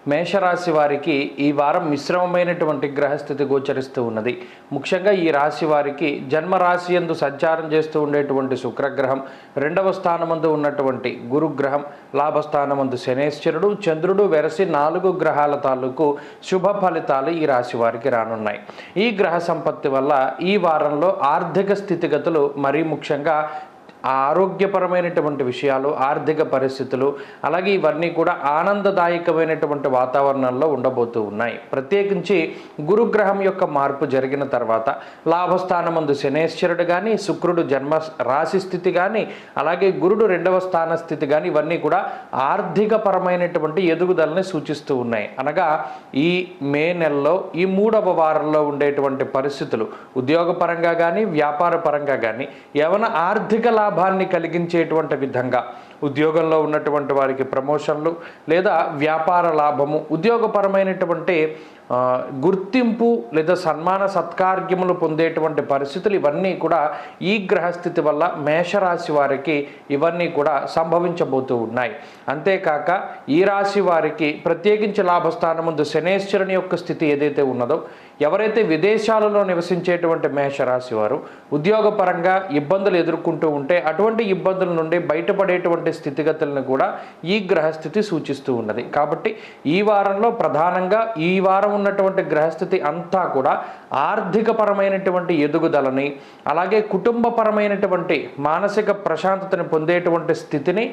మేషరాశి వారికి ఈ వారం మిశ్రమమైనటువంటి గ్రహస్థితి గోచరిస్తూ ఉన్నది. ముఖ్యంగా ఈ రాశి వారికి జన్మరాశి యందు సంచారం చేస్తూ ఉండేటువంటి శుక్రగ్రహం, రెండవ స్థానమందు ఉన్నటువంటి గురుగ్రహం, లాభస్థానమందు శనేశ్వరుడు, చంద్రుడు వెరసి 4 గ్రహాల తాలూకు శుభ ఫలితాలు ఈ రాశి వారికి రానున్నాయి. ఈ గ్రహ సంపత్తి వల్ల ఈ వారంలో ఆర్థిక స్థితిగతులు మరీ ముఖ్యంగా ఆరోగ్యపరమైనటువంటి విషయాలు, ఆర్థిక పరిస్థితులు, అలాగే ఇవన్నీ కూడా ఆనందదాయకమైనటువంటి వాతావరణంలో ఉండబోతూ ఉన్నాయి. ప్రత్యేకించి గురుగ్రహం యొక్క మార్పు జరిగిన తర్వాత లాభస్థానమందు శనేశ్వరుడు కానీ, శుక్రుడు జన్మ రాశి స్థితి కానీ, అలాగే గురుడు 2వ స్థాన స్థితి కానీ, ఇవన్నీ కూడా ఆర్థిక పరమైనటువంటి ఎదుగుదలని సూచిస్తూ ఉన్నాయి. అనగా ఈ మే నెలలో ఈ 3వ వారంలో ఉండేటువంటి పరిస్థితులు ఉద్యోగపరంగా కానీ, వ్యాపార పరంగా కానీ ఏమైనా ఆర్థిక లాభాన్ని కలిగించేటువంటి విధంగా ఉద్యోగంలో ఉన్నటువంటి వారికి ప్రమోషన్లు లేదా వ్యాపార లాభము, ఉద్యోగపరమైనటువంటి గుర్తింపు లేదా సన్మాన సత్కార్యములు పొందేటువంటి పరిస్థితులు ఇవన్నీ కూడా ఈ గ్రహస్థితి వల్ల మేషరాశి వారికి ఇవన్నీ కూడా సంభవించబోతూ ఉన్నాయి. అంతేకాక ఈ రాశి వారికి ప్రత్యేకించి లాభస్థానం ముందు శనేశ్వరుని యొక్క స్థితి ఏదైతే ఉన్నదో, ఎవరైతే విదేశాలలో నివసించేటువంటి మేషరాశి వారు ఉద్యోగపరంగా ఇబ్బందులు ఎదుర్కొంటూ ఉంటే అటువంటి ఇబ్బందుల నుండి బయటపడేటువంటి స్థితిగతులను కూడా ఈ గ్రహస్థితి సూచిస్తూ ఉన్నది. కాబట్టి ఈ వారంలో ప్రధానంగా ఈ వారం ఉన్నటువంటి గ్రహస్థితి అంతా కూడా ఆర్థిక పరమైనటువంటి ఎదుగుదలని, అలాగే కుటుంబపరమైనటువంటి మానసిక ప్రశాంతతని పొందేటువంటి స్థితిని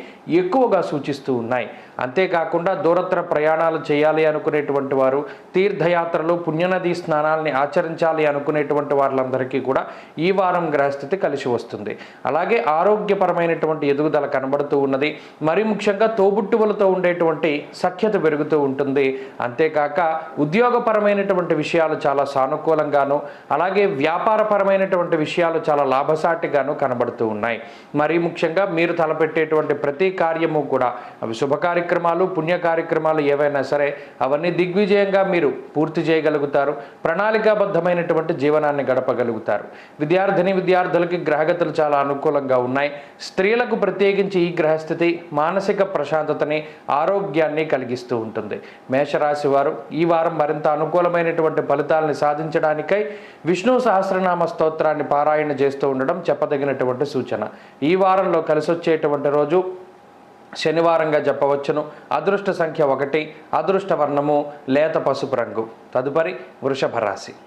ఎక్కువగా సూచిస్తూ ఉన్నాయి. అంతేకాకుండా దూరత్ర ప్రయాణాలు చేయాలి అనుకునేటువంటి వారు, తీర్థయాత్రలు, పుణ్యనది స్నానాలని ఆచరించాలి అనుకునేటువంటి వాళ్ళందరికీ కూడా ఈ వారం గ్రహస్థితి కలిసి వస్తుంది. అలాగే ఆరోగ్యపరమైనటువంటి ఎదుగుదల కనబడుతూ ఉన్నది. మరి ముఖ్యంగా తోబుట్టువులతో ఉండేటువంటి సఖ్యత పెరుగుతూ ఉంటుంది. అంతేకాక ఉద్యోగపరమైనటువంటి విషయాలు చాలా సానుకూలంగాను, అలాగే వ్యాపారపరమైనటువంటి విషయాలు చాలా లాభసాటిగాను కనబడుతూ ఉన్నాయి. మరి ముఖ్యంగా మీరు తలపెట్టేటువంటి ప్రతి కార్యము కూడా అవి శుభ కార్యక్రమాలు, పుణ్య కార్యక్రమాలు ఏవైనా సరే అవన్నీ దిగ్విజయంగా మీరు పూర్తి చేయగలుగుతారు. ప్రణాళికాబద్ధమైనటువంటి జీవనాన్ని గడపగలుగుతారు. విద్యార్థులకి గ్రహగతులు చాలా అనుకూలంగా ఉన్నాయి. స్త్రీలకు ప్రత్యేకించి ఈ గ్రహస్థితి మానసిక ప్రశాంతతని, ఆరోగ్యాన్ని కలిగిస్తూ ఉంటుంది. మేషరాశి వారు ఈ వారం మరింత అనుకూలమైనటువంటి ఫలితాలని సాధించడానికై విష్ణు సహస్రనామ స్తోత్రాన్ని పారాయణ చేస్తూ ఉండడం చెప్పదగినటువంటి సూచన. ఈ వారంలో కలిసొచ్చేటువంటి రోజు శనివారంగా చెప్పవచ్చును. అదృష్ట సంఖ్య 1, అదృష్ట వర్ణము లేత పసుపు రంగు. తదుపరి వృషభ రాశి.